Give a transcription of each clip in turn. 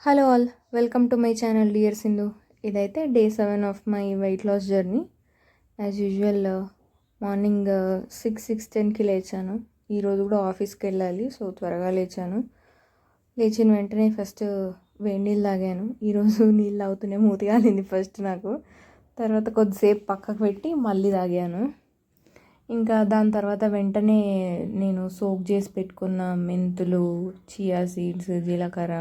Hello all, welcome to my channel dear Sindhu. ఇదైతే day 7 of my weight loss journey. As usual morning 6:10కి లేచాను. ఈరోజు కూడా ఆఫీస్కి వెళ్ళాలి, సో త్వరగా లేచాను. లేచిన వెంటనే ఫస్ట్ వేడి నీళ్ళు తాగాను. ఈరోజు నీళ్ళు తాగుతూనే మూతి కాలింది ఫస్ట్ నాకు. తర్వాత కొద్దిసేపు పక్కకు పెట్టి మళ్ళీ తాగాను. ఇంకా దాని తర్వాత వెంటనే నేను సోక్ చేసి పెట్టుకున్న మెంతులు, చియా సీడ్స్, జీలకర్ర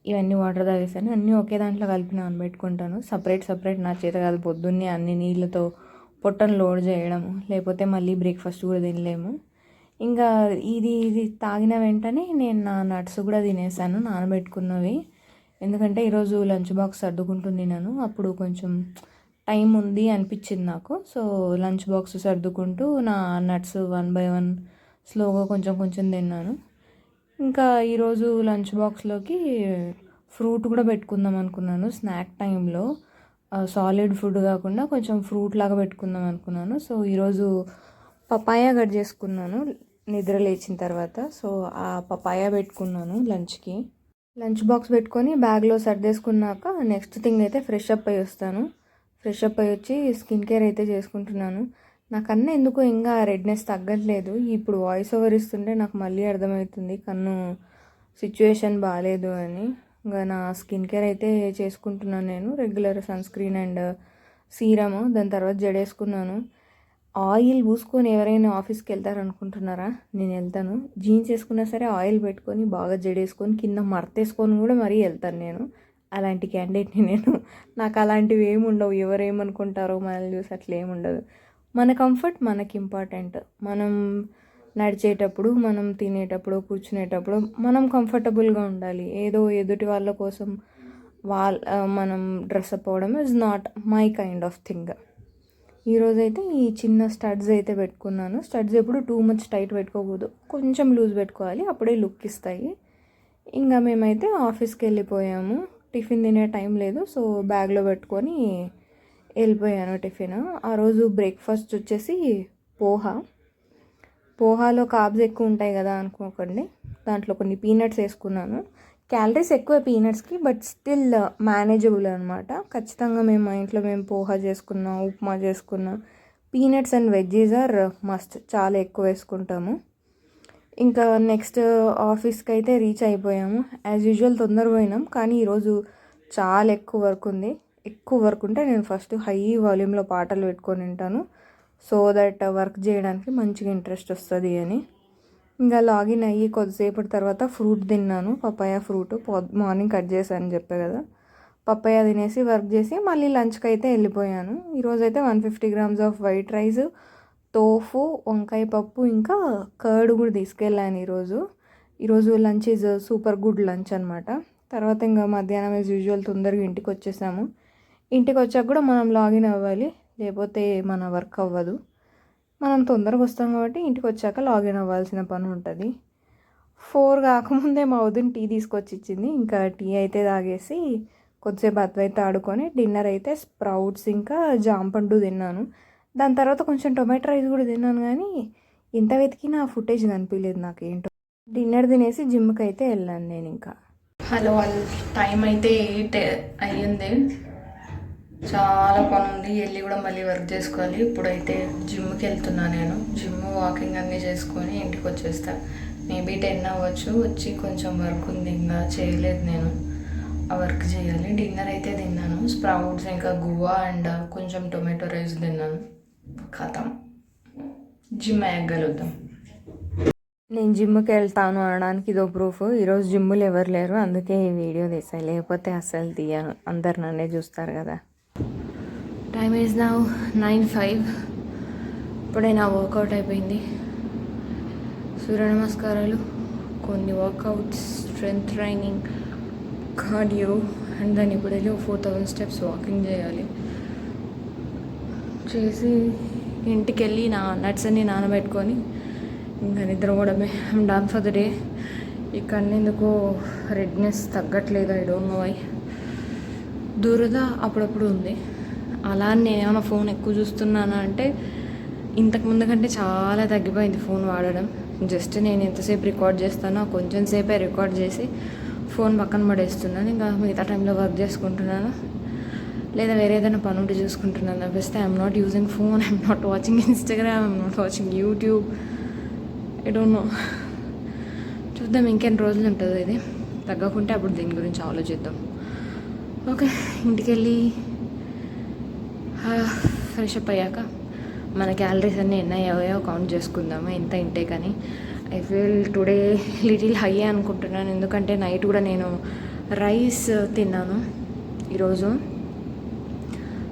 ఇవన్నీ వాటర్ తాగేసాను. అన్నీ ఒకే దాంట్లో కలిపి నానబెట్టుకుంటాను. సపరేట్ నా చేత కాదు పొద్దున్నే అన్ని నీళ్ళతో పొట్టను లోడ్ చేయడము, లేకపోతే మళ్ళీ బ్రేక్ఫాస్ట్ కూడా తినలేము. ఇంకా ఇది తాగిన వెంటనే నేను నా నట్స్ కూడా తినేసాను, నానబెట్టుకున్నవి. ఎందుకంటే ఈరోజు లంచ్ బాక్స్ సర్దుకుంటుంది నేను, అప్పుడు కొంచెం టైం ఉంది అనిపించింది నాకు. సో లంచ్ బాక్స్ సర్దుకుంటూ నా నట్స్ 1 by 1 స్లోగా కొంచెం తిన్నాను. ఇంకా ఈరోజు లంచ్ బాక్స్లోకి ఫ్రూట్ కూడా పెట్టుకుందాం అనుకున్నాను. స్నాక్ టైంలో సాలిడ్ ఫుడ్ కాకుండా కొంచెం ఫ్రూట్ లాగా పెట్టుకుందాం అనుకున్నాను. సో ఈరోజు పపాయ కట్ చేసుకున్నాను నిద్ర లేచిన తర్వాత. సో ఆ పపాయ పెట్టుకున్నాను లంచ్కి. లంచ్ బాక్స్ పెట్టుకొని బ్యాగ్లో సర్దేసుకున్నాక నెక్స్ట్ థింగ్ అయితే ఫ్రెష్ అప్ అయ్యి వస్తాను. ఫ్రెష్ అప్ అయ్యి వచ్చి స్కిన్ కేర్ అయితే చేసుకుంటున్నాను. నా కన్ను ఎందుకో ఇంకా రెడ్నెస్ తగ్గట్లేదు. ఇప్పుడు వాయిస్ ఓవర్ ఇస్తుంటే నాకు మళ్ళీ అర్థమవుతుంది కన్ను సిచ్యువేషన్ బాగాలేదు అని. ఇంకా నా స్కిన్ కేర్ అయితే చేసుకుంటున్నాను నేను. Regular sunscreen and serum, దాని తర్వాత జడేసుకున్నాను. ఆయిల్ పూసుకొని ఎవరైనా ఆఫీస్కి వెళ్తారనుకుంటున్నారా? నేను వెళ్తాను. జీన్స్ వేసుకున్నా సరే ఆయిల్ పెట్టుకొని బాగా జడేసుకొని కింద మడతేసుకొని కూడా మరీ వెళ్తాను నేను. అలాంటి క్యాండిడేట్ని నేను. నాకు అలాంటివి ఏమి ఉండవు. ఎవరేమనుకుంటారో మనల్ని చూసి అట్లా ఏమి ఉండదు. మన కంఫర్ట్ మనకి ఇంపార్టెంట్. మనం నడిచేటప్పుడు, మనం తినేటప్పుడు, కూర్చునేటప్పుడు మనం కంఫర్టబుల్గా ఉండాలి. ఏదో ఎదుటి వాళ్ళ కోసం మనం డ్రెస్అప్ అవ్వడం is not my kind of thing. ఈరోజైతే ఈ చిన్న స్టడ్స్ అయితే పెట్టుకున్నాను. స్టడ్స్ ఎప్పుడు టూ మచ్ టైట్ పెట్టుకోకూడదు, కొంచెం లూజ్ పెట్టుకోవాలి, అప్పుడే లుక్ ఇస్తాయి. ఇంకా మేమైతే ఆఫీస్కి వెళ్ళిపోయాము. టిఫిన్ తినే టైం లేదు, సో బ్యాగ్లో పెట్టుకొని వెళ్ళిపోయాను టిఫిన్. ఆ రోజు బ్రేక్ఫాస్ట్ వచ్చేసి పోహాలో కార్బ్స్ ఎక్కువ ఉంటాయి కదా అనుకోకండి. దాంట్లో కొన్ని పీనట్స్ వేసుకున్నాను. క్యాలరీస్ ఎక్కువ పీనట్స్కి, బట్ స్టిల్ మేనేజబుల్ అనమాట. ఖచ్చితంగా మా ఇంట్లో పోహా చేసుకున్నాం, ఉప్మా చేసుకున్నాం. Peanuts and veggies are must, చాలా ఎక్కువ వేసుకుంటాము. ఇంకా నెక్స్ట్ ఆఫీస్కి అయితే రీచ్ అయిపోయాము. యాజ్ యూజువల్ తొందర పోయినాం, కానీ ఈరోజు చాలా ఎక్కువ వర్క్ ఉంటే నేను ఫస్ట్ హై వాల్యూమ్లో పాటలు పెట్టుకొని వింటాను. సో దట్ వర్క్ చేయడానికి మంచిగా ఇంట్రెస్ట్ వస్తుంది అని. ఇంకా లాగిన్ అయ్యి కొద్దిసేపటి తర్వాత ఫ్రూట్ తిన్నాను. పపాయ ఫ్రూట్ మార్నింగ్ కట్ చేశాను చెప్పే కదా. పపాయ తినేసి వర్క్ చేసి మళ్ళీ లంచ్కి అయితే వెళ్ళిపోయాను. ఈరోజైతే 150 grams off white rice, tofu, వంకాయ పప్పు, ఇంకా కర్డ్ కూడా తీసుకెళ్ళాను ఈరోజు lunch is super good lunch అనమాట. తర్వాత ఇంకా మధ్యాహ్నం యాజ్ యూజువల్ తొందరగా ఇంటికి వచ్చేసాము. ఇంటికి వచ్చాక కూడా మనం లాగిన్ అవ్వాలి, లేకపోతే మన వర్క్ అవ్వదు. మనం తొందరగా వస్తాం కాబట్టి ఇంటికి వచ్చాక లాగిన్ అవ్వాల్సిన పని ఉంటుంది. 4 కాకముందే మా వదిన టీ తీసుకొచ్చి ఇచ్చింది. ఇంకా టీ అయితే తాగేసి కొద్దిసేపు అద్వైతే ఆడుకొని డిన్నర్ అయితే స్ప్రౌట్స్ ఇంకా జాంపండు తిన్నాను. దాని తర్వాత కొంచెం టొమాటో రైస్ కూడా తిన్నాను, కానీ ఇంత వెతికినా ఫుటేజ్ కనిపించలేదు నాకు ఏంటో. డిన్నర్ తినేసి జిమ్కి అయితే వెళ్ళాను నేను. ఇంకా హలో వాళ్ళు, టైం అయితే 8 అయ్యింది. చాలా పని ఉంది, వెళ్ళి కూడా మళ్ళీ వర్క్ చేసుకోవాలి. ఇప్పుడైతే జిమ్కి వెళ్తున్నాను నేను. జిమ్ వాకింగ్ అన్నీ చేసుకొని ఇంటికి వచ్చేస్తా. మేబీ 10 అవ్వచ్చు. వచ్చి కొంచెం వర్క్ ఉంది, ఇంకా చేయలేదు నేను. ఆ వర్క్ చేయాలి. డిన్నర్ అయితే తిన్నాను, స్ప్రౌట్స్ ఇంకా గువా అండ్ కొంచెం టొమాటో రైస్ తిన్నాను. ఖతం. జిమ్ ఎగ్గలుద్దాం. నేను జిమ్కి వెళ్తాను అనడానికి ఇదో ప్రూఫ్. ఈరోజు జిమ్ములు ఎవరు లేరు, అందుకే ఈ వీడియో తీసాను. లేకపోతే అస్సలు తీయను, అందరు నన్నే చూస్తారు కదా. Time is now 9:05. ఇప్పుడే నా వర్కౌట్ అయిపోయింది. సూర్య నమస్కారాలు, కొన్ని workouts, strength training, cardio, and దాన్ని ఇప్పుడు వెళ్ళి 4000 steps వాకింగ్ చేయాలి. చేసి ఇంటికి వెళ్ళి నా నట్స్ అన్ని నానబెట్టుకొని ఇంకా నిద్రపోవడమే. I'm done for the day. ఈ కన్ను ఎందుకో రెడ్నెస్ తగ్గట్లేదు, ఐ డోంట్ నో వై. దురద అప్పుడప్పుడు ఉంది. అలా నేను ఏమైనా ఫోన్ ఎక్కువ చూస్తున్నాను అంటే ఇంతకుముందు కంటే చాలా తగ్గిపోయింది ఫోన్ వాడడం. జస్ట్ నేను ఎంతసేపు రికార్డ్ చేస్తానో కొంచెం సేపే రికార్డ్ చేసి ఫోన్ పక్కన పడేస్తున్నాను, ఇంకా మిగతా టైంలో వర్క్ చేసుకుంటున్నాను, లేదా వేరే ఏదైనా పని ఉంటే చూసుకుంటున్నాను తప్పిస్తే I'm not using phone, I'm not watching Instagram, I'm not watching YouTube. I don't no, చూద్దాం ఇంకెన్ని రోజులు ఉంటుందో ఇది. తగ్గకుంటే అప్పుడు దీని గురించి ఆలోచిద్దాం. ఓకే, ఇంటికి వెళ్ళి ఫ్రెష్ అప్ అయ్యాక మన క్యాలరీస్ అన్నీ ఎన్నయ్యాయో కౌంట్ చేసుకుందాము, ఎంత ఇంటేక్ అని. I feel today little high అనుకుంటున్నాను, ఎందుకంటే నైట్ కూడా నేను రైస్ తిన్నాను ఈరోజు.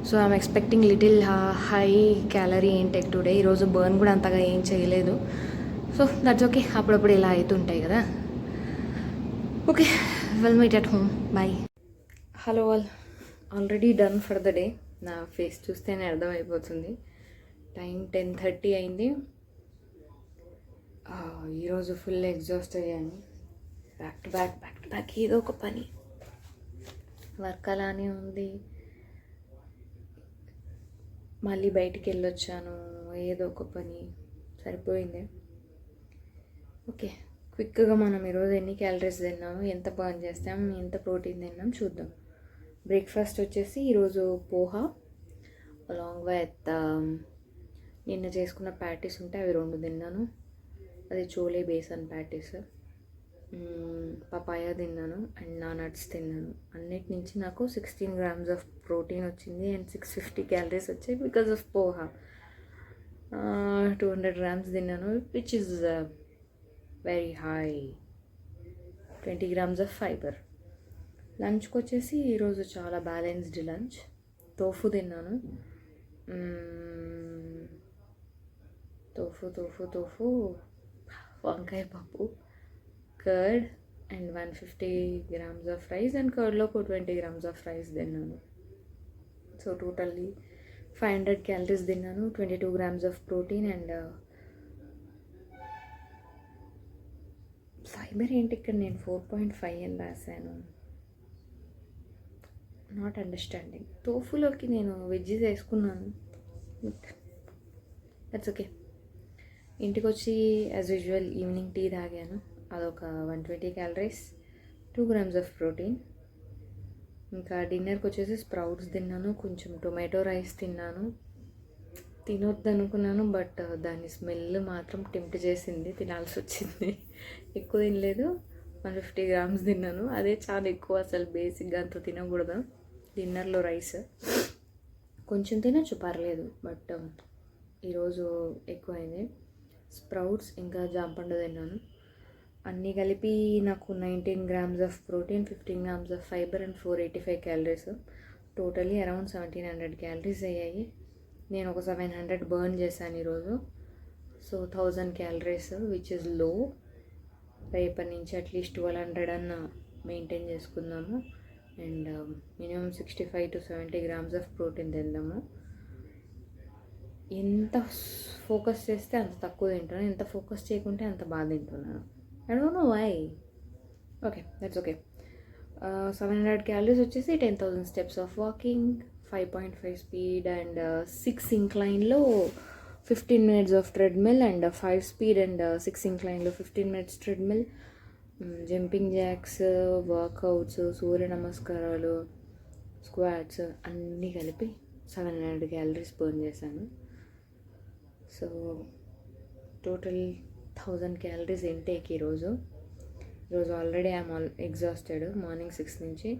So I'm expecting little high calorie intake today. ఈరోజు బర్న్ కూడా అంతగా ఏం చేయలేదు. సో దట్స్ ఓకే, అప్పుడప్పుడు ఇలా అవుతుంటాయి కదా. Okay, well meet at home, bye. Hello already done for the day. నా ఫేస్ చూస్తేనే అర్థమైపోతుంది. టైం 10:30 అయింది. ఈరోజు ఫుల్ ఎగ్జాస్ట్ అయ్యాను. బ్యాక్ టు బ్యాక్ ఏదో ఒక పని, వర్క్ అలానే ఉంది, మళ్ళీ బయటికి వెళ్ళొచ్చాను, ఏదో ఒక పని సరిపోయింది. ఓకే, క్విక్గా మనం ఈరోజు ఎన్ని క్యాలరీస్ తిన్నాము, ఎంత బర్న్ చేస్తాం, ఎంత ప్రోటీన్ తిన్నాం చూద్దాం. బ్రేక్ఫాస్ట్ వచ్చేసి ఈరోజు పోహా అలాంగ్ విత్ నిన్న చేసుకున్న ప్యాటీస్ ఉంటే అవి 2 తిన్నాను. అది చోలే బేసన్ ప్యాటీస్. పపాయ తిన్నాను అండ్ నా నట్స్ తిన్నాను. అన్నిటి నుంచి నాకు 16 grams ఆఫ్ ప్రోటీన్ వచ్చింది అండ్ 650 క్యాలరీస్ వచ్చాయి బికాజ్ ఆఫ్ పోహా. 200 grams తిన్నాను, which is very high. 20 grams of fibre. లంచ్కి వచ్చేసి ఈరోజు చాలా బ్యాలెన్స్డ్ లంచ్. తోఫు తిన్నాను, తోఫు వంకాయ పప్పు, curd and 150 grams of rice and కర్డ్లో 20 grams ఆఫ్ రైస్ తిన్నాను. సో టోటల్లీ 500 క్యాలరీస్ తిన్నాను, 22 grams of protein and fibre. ఏంటి ఇక్కడ నేను 4.5 అని రాశాను, నాట్ అండర్స్టాండింగ్. తోఫులోకి నేను వెజ్జెస్ వేసుకున్నాను, దట్స్ ఓకే. ఇంటికి వచ్చి యాజ్ యూజువల్ ఈవినింగ్ టీ తాగాను, అదొక 120 క్యాలరీస్, 2 grams ఆఫ్ ప్రోటీన్. ఇంకా డిన్నర్కి వచ్చేసి స్ప్రౌట్స్ తిన్నాను, కొంచెం టొమాటో రైస్ తిన్నాను. తినొద్దు అనుకున్నాను బట్ దాని స్మెల్ మాత్రం టెంప్ట్ చేసింది, తినాల్సి వచ్చింది. ఎక్కువ తినలేదు, 150 grams తిన్నాను, అదే చాలా ఎక్కువ. అసలు బేసిక్గా అంత తినకూడదు. డిన్నర్లో రైస్ కొంచెం తినచ్చు పర్లేదు, బట్ ఈరోజు ఎక్కువైంది. స్ప్రౌట్స్ ఇంకా జాంపండు తిన్నాను. అన్నీ కలిపి నాకు 19 grams of protein, 15 grams of fibre and 485 calories. Totally around 1700 calories అయ్యాయి. నేను ఒక 700 బర్న్ చేశాను ఈరోజు. So 1000 calories which is low. రేపటి నుంచి అట్లీస్ట్ 1200 అన్న మెయింటైన్ చేసుకుందాము and minimum 65 to 70 grams of protein తిందాము. ఎంత ఫోకస్ చేస్తే అంత తక్కువ తింటున్నాను, ఎంత ఫోకస్ చేయకుంటే అంత బాగా తింటున్నాను. I don't know why. Okay, that's okay. 700 calories వచ్చేసి 10,000 steps of walking, 5.5 speed and 6 ఇంక్లైన్లో 15 minutes of treadmill and 5 speed and 6 ఇంక్లైన్లో 15 minutes treadmill, jumping jacks, workouts, సూర్య నమస్కారాలు, స్క్వాట్స్ అన్నీ కలిపి 700 క్యాలరీస్ బర్న్ చేశాను. సో టోటల్ 1000 క్యాలరీస్ ఇంటేక్ ఈరోజు already I'm exhausted. Morning 6 నుంచి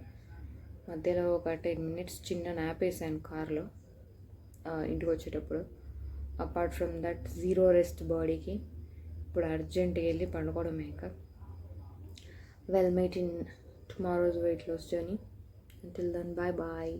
మధ్యలో ఒక 10 minutes చిన్న న్యాప్ వేసాను కార్లో ఇంటికి వచ్చేటప్పుడు. Apart from that zero rest బాడీకి. ఇప్పుడు అర్జెంట్గా వెళ్ళి పండుకోవడమే. ఇంకా well meet in tomorrow's weight loss journey. Until then, bye bye.